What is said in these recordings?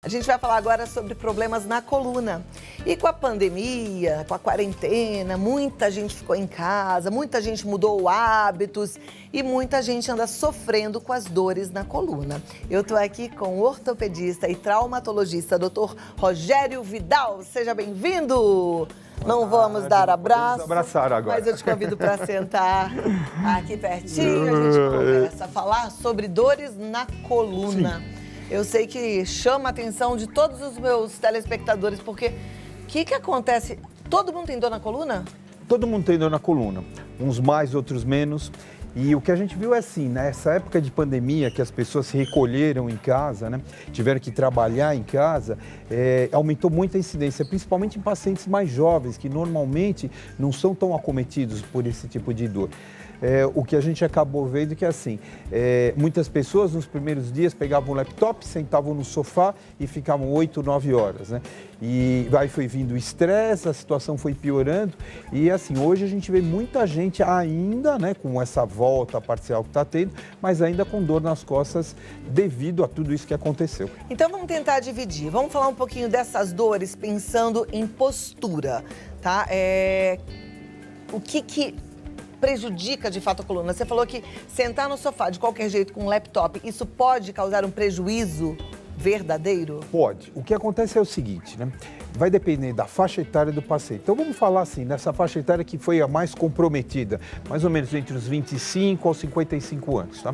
A gente vai falar agora sobre problemas na coluna. E com a pandemia, com a quarentena, muita gente ficou em casa, muita gente mudou hábitos e muita gente anda sofrendo com as dores na coluna. Eu tô aqui com o ortopedista e traumatologista, Dr. Rogério Vidal. Seja bem-vindo! Não vamos dar abraço, abraçar agora. mas eu te convido para sentar aqui pertinho, a gente conversa, falar sobre dores na coluna. Sim. Eu sei que chama a atenção de todos os meus telespectadores, porque o que acontece? Todo mundo tem dor na coluna? Todo mundo tem dor na coluna, uns mais, outros menos. E o que a gente viu é assim, nessa época de pandemia, que as pessoas se recolheram em casa, né, tiveram que trabalhar em casa, aumentou muito a incidência, principalmente em pacientes mais jovens, que normalmente não são tão acometidos por esse tipo de dor. O que a gente acabou vendo que é assim, muitas pessoas nos primeiros dias pegavam o laptop, sentavam no sofá e ficavam 8, 9 horas, né? E aí foi vindo o estresse, a situação foi piorando e assim, hoje a gente vê muita gente ainda, né, com essa volta parcial que está tendo, mas ainda com dor nas costas devido a tudo isso que aconteceu. Então vamos tentar dividir, vamos falar um pouquinho dessas dores pensando em postura, tá? O que prejudica de fato a coluna? Você falou que sentar no sofá de qualquer jeito com um laptop, isso pode causar um prejuízo verdadeiro? Pode. O que acontece é o seguinte, né? Vai depender da faixa etária do paciente. Então vamos falar assim, nessa faixa etária que foi a mais comprometida, mais ou menos entre os 25 aos 55 anos, tá?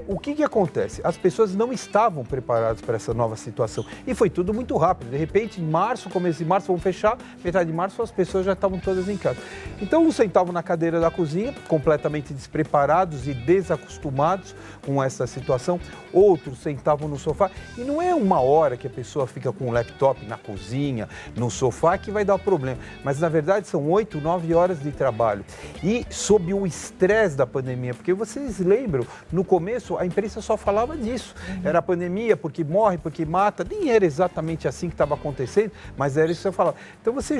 O que acontece? As pessoas não estavam preparadas para essa nova situação e foi tudo muito rápido. De repente, em março, começo de março, vamos fechar, metade de março as pessoas já estavam todas em casa. Então uns sentavam na cadeira da cozinha, completamente despreparados e desacostumados com essa situação. Outros sentavam no sofá e não é uma hora que a pessoa fica com o laptop na cozinha, no sofá, que vai dar problema. Mas, na verdade, são 8, 9 horas de trabalho. E sob o estresse da pandemia, porque vocês lembram, no começo a imprensa só falava disso. Era a pandemia, porque morre, porque mata. Nem era exatamente assim que estava acontecendo, mas era isso que você falava. Então, você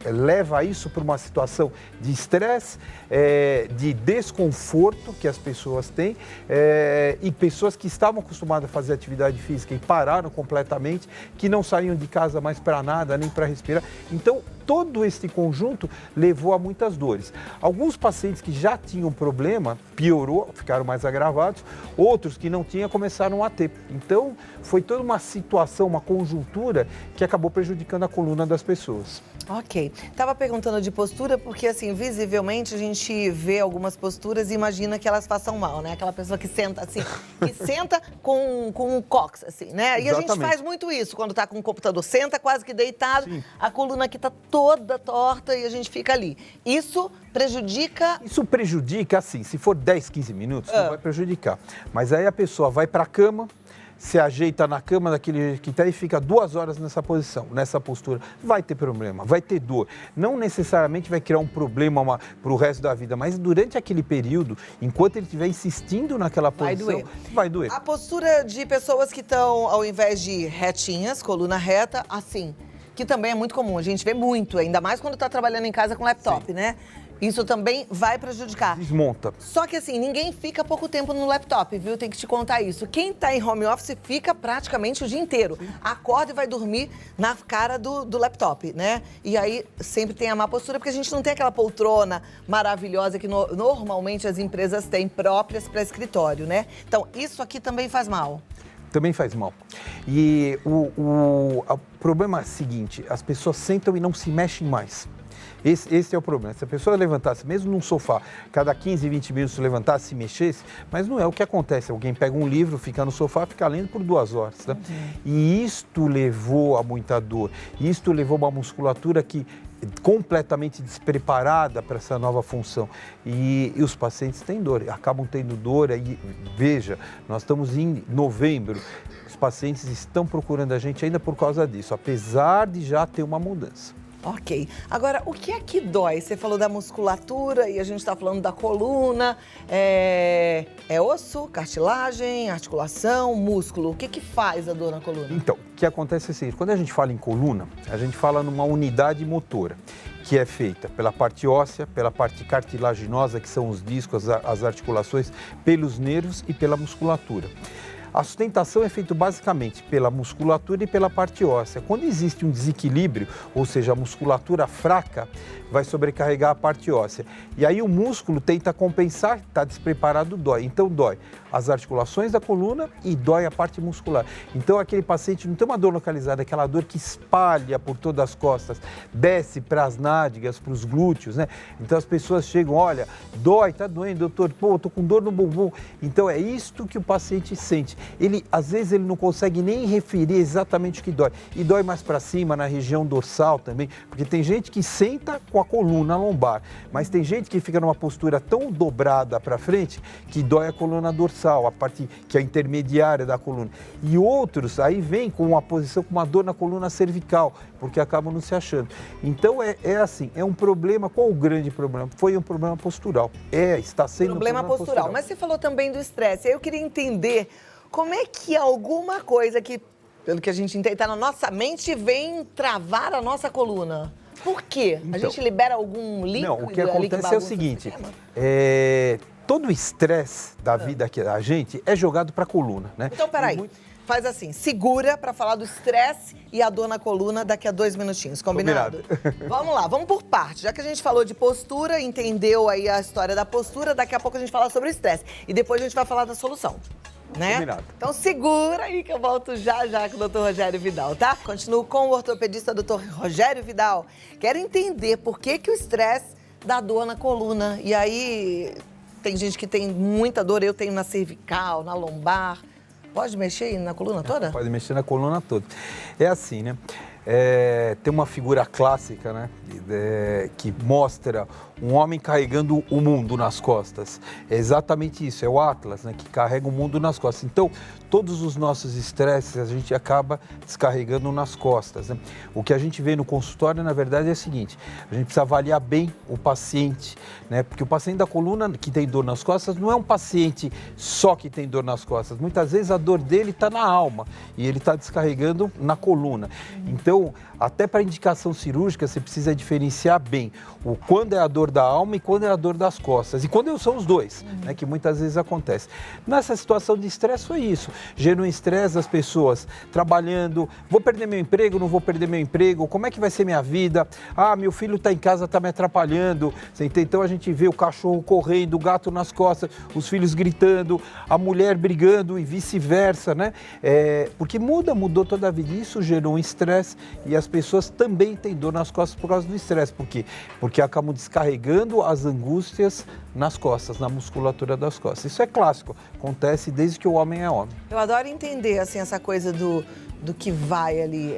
leva isso para uma situação de estresse, de desconforto que as pessoas têm, e pessoas que estavam acostumadas a fazer atividade física e pararam completamente, que não saíam de casa mais para nada, nem para respirar. Então, todo esse conjunto levou a muitas dores. Alguns pacientes que já tinham problema, piorou, ficaram mais agravados. Outros que não tinham, começaram a ter. Então, foi toda uma situação, uma conjuntura que acabou prejudicando a coluna das pessoas. Ok. Estava perguntando de postura porque, assim, visivelmente a gente vê algumas posturas e imagina que elas façam mal, né? Aquela pessoa que senta assim, que senta com um cox, assim, né? E Exatamente. a gente faz muito isso quando está com o computador. Senta quase que deitado, Sim. a coluna aqui está toda torta e a gente fica ali. Isso prejudica... Isso prejudica, assim, se for 10, 15 minutos, não vai prejudicar. Mas aí a pessoa vai para a cama, se ajeita na cama daquele jeito que está e fica 2 horas nessa posição, nessa postura. Vai ter problema, vai ter dor. Não necessariamente vai criar um problema para o resto da vida, mas durante aquele período, enquanto ele estiver insistindo naquela posição, vai doer. A postura de pessoas que estão, ao invés de retinhas, coluna reta, assim, que também é muito comum, a gente vê muito, ainda mais quando está trabalhando em casa com laptop, né? Isso também vai prejudicar. Desmonta. Só que assim, ninguém fica pouco tempo no laptop, viu? Tem que te contar isso. Quem tá em home office fica praticamente o dia inteiro. Acorda e vai dormir na cara do laptop, né? E aí sempre tem a má postura, porque a gente não tem aquela poltrona maravilhosa que normalmente as empresas têm próprias para escritório, né? Então, isso aqui também faz mal. Também faz mal. E o problema é o seguinte, as pessoas sentam e não se mexem mais. Esse é o problema. Se a pessoa levantasse, mesmo num sofá, cada 15, 20 minutos se levantasse, se mexesse, mas não é o que acontece. Alguém pega um livro, fica no sofá, fica lendo por 2 horas. Né? E isto levou a muita dor. Isto levou a uma musculatura que completamente despreparada para essa nova função. E os pacientes têm dor, acabam tendo dor. Aí, veja, nós estamos em novembro, os pacientes estão procurando a gente ainda por causa disso, apesar de já ter uma mudança. Ok. Agora, o que é que dói? Você falou da musculatura e a gente está falando da coluna. É osso, cartilagem, articulação, músculo. O que que faz a dor na coluna? Então, o que acontece é o seguinte, quando a gente fala em coluna, a gente fala numa unidade motora, que é feita pela parte óssea, pela parte cartilaginosa, que são os discos, as articulações, pelos nervos e pela musculatura. A sustentação é feita basicamente pela musculatura e pela parte óssea. Quando existe um desequilíbrio, ou seja, a musculatura fraca, vai sobrecarregar a parte óssea. E aí o músculo tenta compensar, está despreparado, dói. Então dói as articulações da coluna e dói a parte muscular. Então aquele paciente não tem uma dor localizada, aquela dor que espalha por todas as costas, desce para as nádegas, para os glúteos, né? Então as pessoas chegam, olha, dói, tá doendo, doutor, pô, eu tô com dor no bumbum. Então é isto que o paciente sente. Ele, às vezes, ele não consegue nem referir exatamente o que dói. E dói mais para cima, na região dorsal também, porque tem gente que senta com a coluna lombar, mas tem gente que fica numa postura tão dobrada para frente que dói a coluna dorsal, a parte que é intermediária da coluna. E outros aí vêm com uma posição, com uma dor na coluna cervical, porque acabam não se achando. Então é assim, é um problema. Qual o grande problema? Foi um problema postural. Está sendo Problema um problema postural. Mas você falou também do estresse. Aí eu queria entender como é que alguma coisa que, pelo que a gente entende, está na nossa mente, vem travar a nossa coluna. Por quê? A gente libera algum líquido? Não, o que acontece é o seguinte, todo o estresse da vida aqui da gente é jogado para a coluna, né? Então, peraí. Faz assim, segura para falar do estresse e a dor na coluna daqui a 2 minutinhos, combinado? Vamos lá, vamos por parte. Já que a gente falou de postura, entendeu aí a história da postura, daqui a pouco a gente fala sobre o estresse. E depois a gente vai falar da solução, né? Combinado. Então segura aí que eu volto já com o Dr. Rogério Vidal, tá? Continuo com o ortopedista Dr. Rogério Vidal. Quero entender por que o estresse dá dor na coluna. E aí, tem gente que tem muita dor, eu tenho na cervical, na lombar. Pode mexer na coluna toda? Pode mexer na coluna toda. É assim, né? Tem uma figura clássica, né? Que mostra um homem carregando o mundo nas costas. É exatamente isso, é o Atlas, né? Que carrega o mundo nas costas. Então, todos os nossos estresses a gente acaba descarregando nas costas, né? O que a gente vê no consultório, na verdade, é o seguinte: a gente precisa avaliar bem o paciente, né? Porque o paciente da coluna que tem dor nas costas não é um paciente só que tem dor nas costas. Muitas vezes a dor dele está na alma e ele está descarregando na coluna. Então, até para indicação cirúrgica, você precisa diferenciar bem o quando é a dor da alma e quando é a dor das costas. E quando são os dois, né, que muitas vezes acontece. Nessa situação de estresse foi isso. Gerou um estresse das pessoas trabalhando, vou perder meu emprego, não vou perder meu emprego, como é que vai ser minha vida? Ah, meu filho está em casa, está me atrapalhando. Então a gente vê o cachorro correndo, o gato nas costas, os filhos gritando, a mulher brigando e vice-versa, né? Porque mudou toda a vida. Isso gerou um estresse e as pessoas também têm dor nas costas por causa do estresse. Por quê? Porque acabam descarregando as angústias nas costas, na musculatura das costas. Isso é clássico, acontece desde que o homem é homem. Eu adoro entender, assim, essa coisa do que vai ali.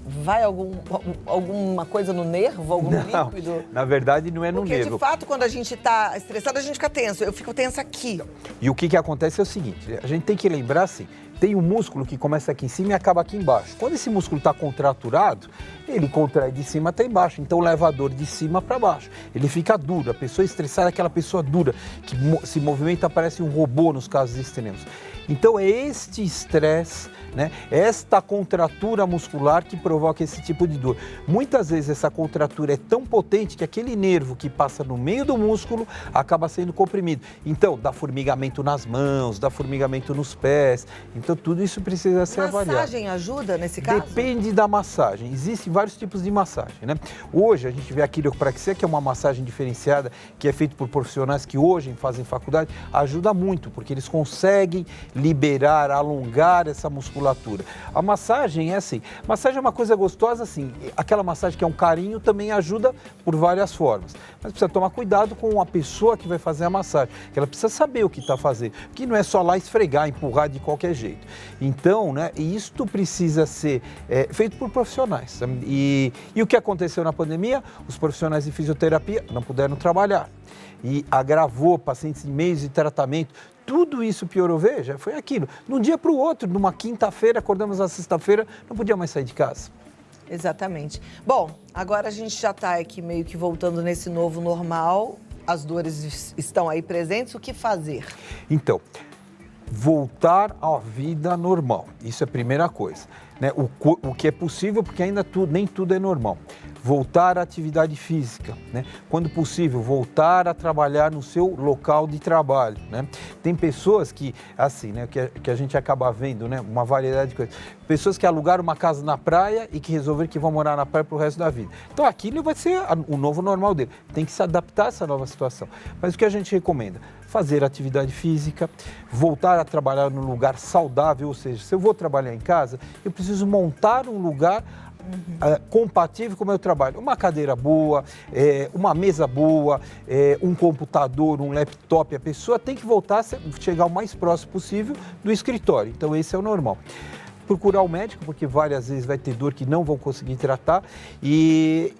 Vai alguma coisa no nervo, algum líquido? Na verdade, não é no nervo. Porque, de fato, quando a gente está estressado, a gente fica tenso. Eu fico tensa aqui. E o que acontece é o seguinte, a gente tem que lembrar, assim, tem um músculo que começa aqui em cima e acaba aqui embaixo. Quando esse músculo está contraturado, ele contrai de cima até embaixo, então leva a dor de cima para baixo. Ele fica duro, a pessoa estressada é aquela pessoa dura, que se movimenta, parece um robô nos casos extremos. Então é este estresse, né, esta contratura muscular que provoca esse tipo de dor. Muitas vezes essa contratura é tão potente que aquele nervo que passa no meio do músculo acaba sendo comprimido. Então dá formigamento nas mãos, dá formigamento nos pés. Então tudo isso precisa ser avaliado. Massagem ajuda nesse caso? Depende da massagem. Existem vários tipos de massagem, né? Hoje a gente vê a quiropraxia, que é uma massagem diferenciada, que é feita por profissionais que hoje fazem faculdade, ajuda muito, porque eles conseguem liberar, alongar essa musculatura. A massagem é assim, massagem é uma coisa gostosa, assim, aquela massagem que é um carinho também ajuda por várias formas, mas precisa tomar cuidado com a pessoa que vai fazer a massagem, que ela precisa saber o que está fazendo, que não é só lá esfregar, empurrar de qualquer jeito. Então, né, isto precisa ser feito por profissionais. E o que aconteceu na pandemia? Os profissionais de fisioterapia não puderam trabalhar e agravou pacientes em meios de tratamento. Tudo isso piorou, veja, foi aquilo. De um dia para o outro, numa quinta-feira, acordamos na sexta-feira, não podia mais sair de casa. Exatamente. Bom, agora a gente já está aqui meio que voltando nesse novo normal, as dores estão aí presentes, o que fazer? Então, voltar à vida normal, isso é a primeira coisa, né? O que é possível, porque ainda nem tudo é normal. voltar à atividade física, né? Quando possível, voltar a trabalhar no seu local de trabalho, né? Tem pessoas que, assim, né, que a gente acaba vendo, né, uma variedade de coisas. Pessoas que alugaram uma casa na praia e que resolveram que vão morar na praia para o resto da vida. Então, aquilo vai ser o novo normal dele. Tem que se adaptar a essa nova situação. Mas o que a gente recomenda? Fazer atividade física, voltar a trabalhar num lugar saudável, ou seja, se eu vou trabalhar em casa, eu preciso montar um lugar compatível com o meu trabalho. Uma cadeira boa, uma mesa boa, um computador, um laptop. A pessoa tem que voltar a chegar o mais próximo possível do escritório. Então, esse é o normal. Procurar o médico, porque várias vezes vai ter dor que não vão conseguir tratar e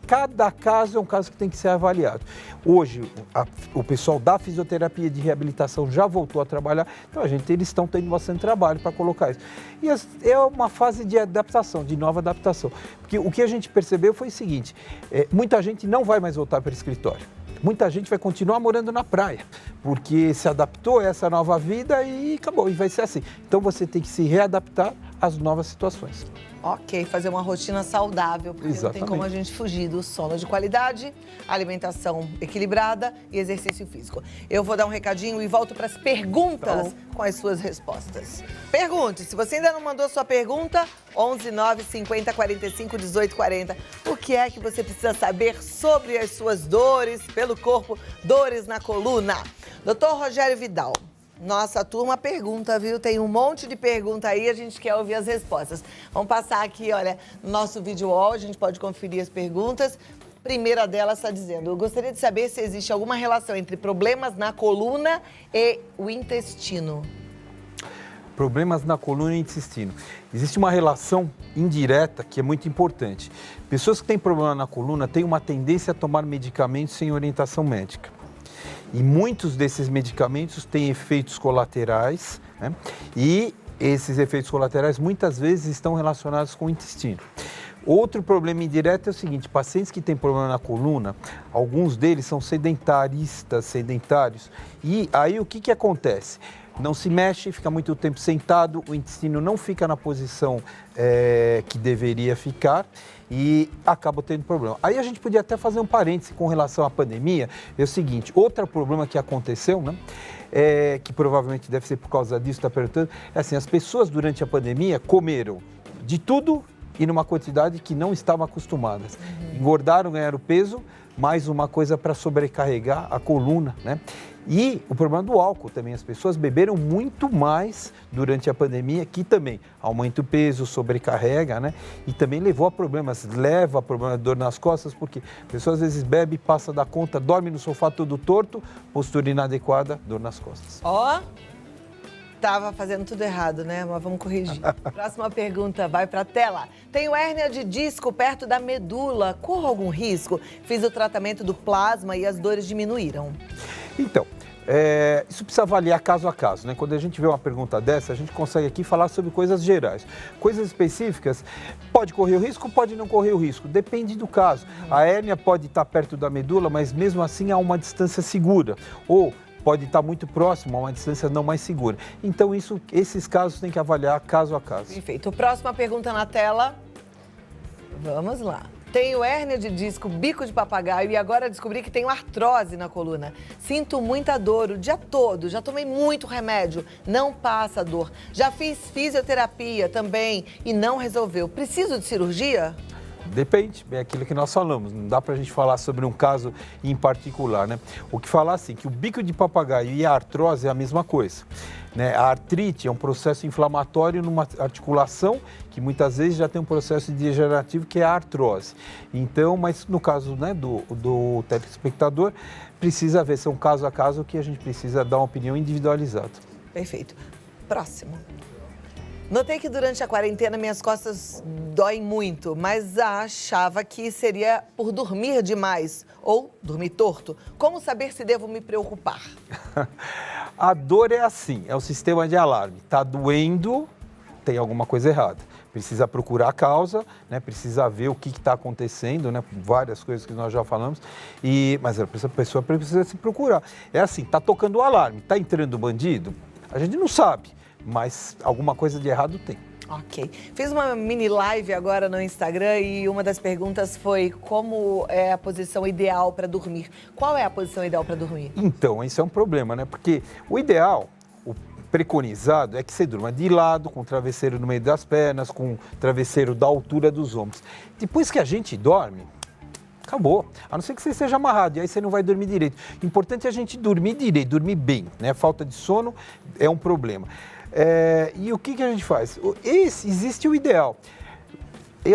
cada caso é um caso que tem que ser avaliado. Hoje, o pessoal da fisioterapia de reabilitação já voltou a trabalhar, então eles estão tendo bastante trabalho para colocar isso. E é uma fase de adaptação, de nova adaptação. Porque o que a gente percebeu foi o seguinte, muita gente não vai mais voltar para o escritório. Muita gente vai continuar morando na praia, porque se adaptou a essa nova vida e acabou, e vai ser assim. Então você tem que se readaptar às novas situações. Ok, fazer uma rotina saudável, porque Exatamente. Não tem como a gente fugir do sono de qualidade, alimentação equilibrada e exercício físico. Eu vou dar um recadinho e volto para as perguntas com as suas respostas. Pergunte, se você ainda não mandou sua pergunta, 11 9 50 45 18 40. O que é que você precisa saber sobre as suas dores pelo corpo, dores na coluna? Dr. Rogério Vidal. Nossa turma pergunta, viu? Tem um monte de pergunta aí, a gente quer ouvir as respostas. Vamos passar aqui, olha, no nosso vídeo wall, a gente pode conferir as perguntas. Primeira delas está dizendo, eu gostaria de saber se existe alguma relação entre problemas na coluna e o intestino. Problemas na coluna e intestino. Existe uma relação indireta que é muito importante. Pessoas que têm problema na coluna têm uma tendência a tomar medicamentos sem orientação médica. E muitos desses medicamentos têm efeitos colaterais, né? E esses efeitos colaterais muitas vezes estão relacionados com o intestino. Outro problema indireto é o seguinte, pacientes que têm problema na coluna, alguns deles são sedentários. E aí o que acontece? Não se mexe, fica muito tempo sentado, o intestino não fica na posição que deveria ficar e acaba tendo problema. Aí a gente podia até fazer um parêntese com relação à pandemia, é o seguinte, outro problema que aconteceu, né, que provavelmente deve ser por causa disso, está perguntando, é assim, as pessoas durante a pandemia comeram de tudo e numa quantidade que não estavam acostumadas. Engordaram, ganharam peso, mais uma coisa para sobrecarregar a coluna, né? E o problema do álcool também, as pessoas beberam muito mais durante a pandemia, que também aumenta o peso, sobrecarrega, né? E também leva a problemas de dor nas costas, porque a pessoa às vezes bebe, passa da conta, dorme no sofá todo torto, postura inadequada, dor nas costas. Tava fazendo tudo errado, né? Mas vamos corrigir. Próxima pergunta, vai pra tela. Tenho hérnia de disco perto da medula. Corro algum risco? Fiz o tratamento do plasma e as dores diminuíram. Então, isso precisa avaliar caso a caso, né? Quando a gente vê uma pergunta dessa, a gente consegue aqui falar sobre coisas gerais. Coisas específicas, pode correr o risco, pode não correr o risco, depende do caso. A hérnia pode estar perto da medula, mas mesmo assim há uma distância segura. Ou pode estar muito próximo a uma distância não mais segura. Então, esses casos tem que avaliar caso a caso. Perfeito. Próxima pergunta na tela. Vamos lá. Tenho hérnia de disco, bico de papagaio e agora descobri que tenho artrose na coluna. Sinto muita dor o dia todo, já tomei muito remédio, não passa dor. Já fiz fisioterapia também e não resolveu. Preciso de cirurgia? Depende, é aquilo que nós falamos, não dá para a gente falar sobre um caso em particular, né? O que falar assim, que o bico de papagaio e a artrose é a mesma coisa, né? A artrite é um processo inflamatório numa articulação que muitas vezes já tem um processo degenerativo que é a artrose. Então, mas no caso, né, do telespectador, precisa ver se é um caso a caso que a gente precisa dar uma opinião individualizada. Perfeito. Próximo. Notei que durante a quarentena minhas costas doem muito, mas achava que seria por dormir demais ou dormir torto. Como saber se devo me preocupar? A dor é assim, é o sistema de alarme. Está doendo, tem alguma coisa errada. Precisa procurar a causa, né? Precisa ver o que está acontecendo, né? Várias coisas que nós já falamos, mas a pessoa precisa se procurar. É assim, está tocando o alarme, está entrando bandido? A gente não sabe. Mas alguma coisa de errado tem. Ok. Fiz uma mini live agora no Instagram e uma das perguntas foi como é a posição ideal para dormir. Qual é a posição ideal para dormir? Então, isso é um problema, né? Porque o ideal, o preconizado, é que você durma de lado, com o travesseiro no meio das pernas, com o travesseiro da altura dos ombros. Depois que a gente dorme, acabou. A não ser que você seja amarrado, e aí você não vai dormir direito. O importante é a gente dormir direito, dormir bem, né? Falta de sono é um problema. E o que a gente faz? Existe o ideal.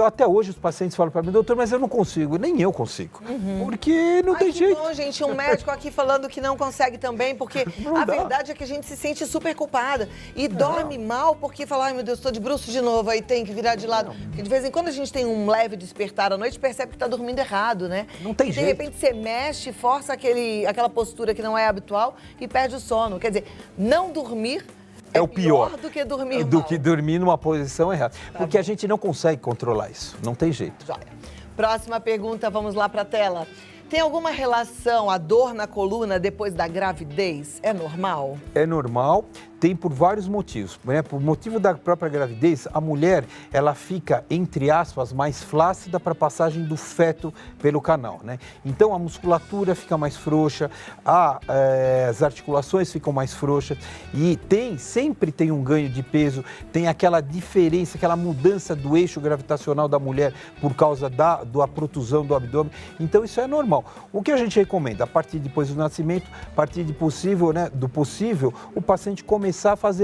Até hoje os pacientes falam para mim, doutor, mas eu não consigo. Nem eu consigo. Porque não tem jeito. Bom, gente, um médico aqui falando que não consegue também, porque a verdade é que a gente se sente super culpada e dorme mal porque fala, ai meu Deus, estou de bruço de novo, aí tem que virar de lado. Porque de vez em quando a gente tem um leve despertar à noite, percebe que está dormindo errado, né? Não tem jeito. jeito. De repente você mexe, força aquela postura que não é habitual e perde o sono. Quer dizer, não dormir é o pior do que dormir mal. Do que dormir numa posição errada. Porque a gente não consegue controlar isso. Não tem jeito. Joia. Próxima pergunta, vamos lá para a tela. Tem alguma relação a dor na coluna depois da gravidez? É normal? É normal, tem por vários motivos, né? Por motivo da própria gravidez, a mulher, ela fica, entre aspas, mais flácida para a passagem do feto pelo canal, né? Então, a musculatura fica mais frouxa, as articulações ficam mais frouxas e sempre tem um ganho de peso, tem aquela diferença, aquela mudança do eixo gravitacional da mulher por causa da protusão do abdômen. Então, isso é normal. O que a gente recomenda? A partir depois do nascimento, a partir do possível, o paciente começar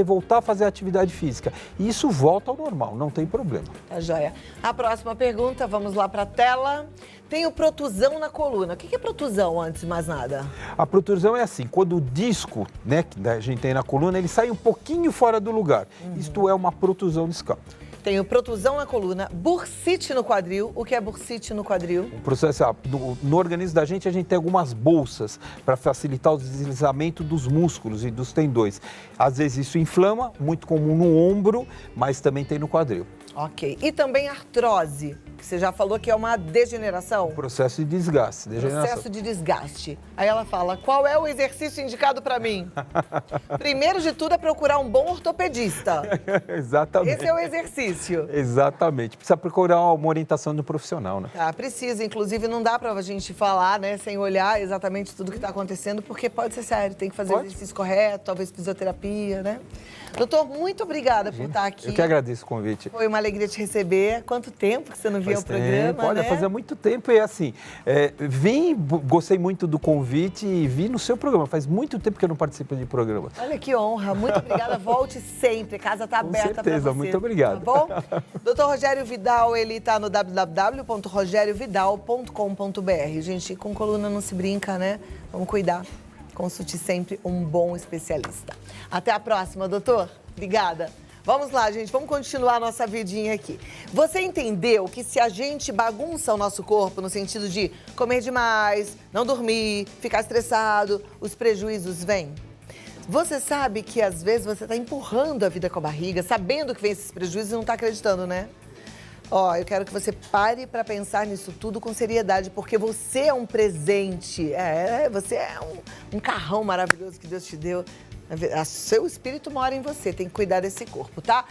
voltar a fazer atividade física. E isso volta ao normal, não tem problema. Tá joia. A próxima pergunta, vamos lá para a tela. Tenho protusão na coluna. O que é protusão, antes de mais nada? A protusão é assim, quando o disco, né, que a gente tem na coluna, ele sai um pouquinho fora do lugar. Isto é uma protusão discal. Tenho protusão na coluna, bursite no quadril. O que é bursite no quadril? O processo no organismo da gente, a gente tem algumas bolsas para facilitar o deslizamento dos músculos e dos tendões. Às vezes isso inflama, muito comum no ombro, mas também tem no quadril. Ok. E também artrose, que você já falou que é uma degeneração? Processo de desgaste, degeneração. Processo de desgaste. Aí ela fala, qual é o exercício indicado para mim? Primeiro de tudo é procurar um bom ortopedista. Exatamente. Esse é o exercício. Exatamente. Precisa procurar uma orientação do profissional, né? Precisa. Inclusive, não dá pra gente falar, né, sem olhar exatamente tudo que tá acontecendo, porque pode ser sério. Tem que fazer o exercício correto, talvez fisioterapia, né? Doutor, muito obrigada por estar aqui. Eu que agradeço o convite. Foi uma alegria te receber. Quanto tempo que você não via o programa, Olha, né? fazia muito tempo e assim, gostei muito do convite e vi no seu programa. Faz muito tempo que eu não participo de programa. Olha que honra. Muito obrigada. Volte sempre. Casa tá aberta para você. Com certeza. Muito obrigado. Tá bom? Doutor Rogério Vidal, ele tá no www.rogeriovidal.com.br. Gente, com coluna não se brinca, né? Vamos cuidar. Consulte sempre um bom especialista. Até a próxima, doutor. Obrigada. Vamos lá, gente. Vamos continuar a nossa vidinha aqui. Você entendeu que se a gente bagunça o nosso corpo no sentido de comer demais, não dormir, ficar estressado, os prejuízos vêm? Você sabe que às vezes você está empurrando a vida com a barriga, sabendo que vem esses prejuízos e não está acreditando, né? Eu quero que você pare para pensar nisso tudo com seriedade, porque você é um presente. Você é um carrão maravilhoso que Deus te deu. Seu espírito mora em você, tem que cuidar desse corpo, tá?